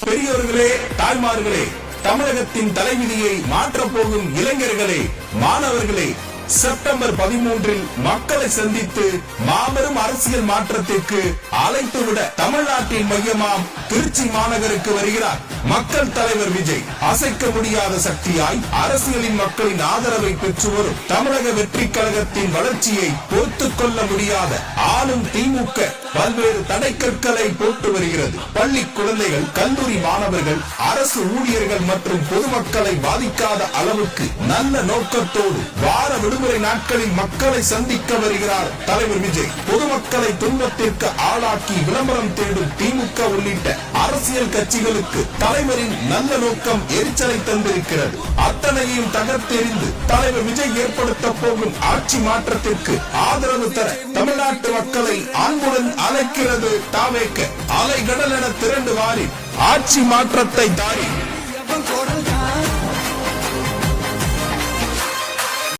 பெரியோர்களே, தாய்மார்களே, தமிழகத்தின் தலைவிதியை மாற்றப் போகும் இளைஞர்களே, மாணவர்களே, செப்டம்பர் 13 மக்களை சந்தித்து மாபெரும் அரசியல் மாற்றத்திற்கு அழைத்துவிட தமிழ்நாட்டின் மையமாம் திருச்சி மாநகருக்கு வருகிறார் மக்கள் தலைவர் விஜய். அசைக்க முடியாத சக்தியாய் அரசியலின் மக்களின் ஆதரவை பெற்று வரும் தமிழக வெற்றி கழகத்தின் வளர்ச்சியை பொறுத்துக் கொள்ள முடியாத ஆளும் திமுக பல்வேறு தடைக்கற்களை போட்டு வருகிறது. பள்ளி குழந்தைகள், கல்லூரி மாணவர்கள், அரசு ஊழியர்கள் மற்றும் பொதுமக்களை பாதிக்காத அளவுக்கு நல்ல நோக்கத்தோடு வார விடுமுறை நாட்களில் மக்களை சந்திக்க வருகிறார் தலைவர் விஜய். பொதுமக்களை துன்பத்திற்கு ஆளாக்கி விளம்பரம் தேடும் திமுக உள்ளிட்ட அரசியல் கட்சிகளுக்கு தலைவரின் நல்ல நோக்கம் எரிச்சலை தந்திருக்கிறது. அத்தனையும் தகர்த்தெறிந்து தலைவர் விஜய் ஏற்படுத்த போகும் ஆட்சி மாற்றத்திற்கு ஆதரவு தர தமிழ்நாட்டு மக்களை அன்புடன் அழைக்கிறது தாவேக. அலைகடல் என திரண்டு வாரி ஆட்சி மாற்றத்தை தாரி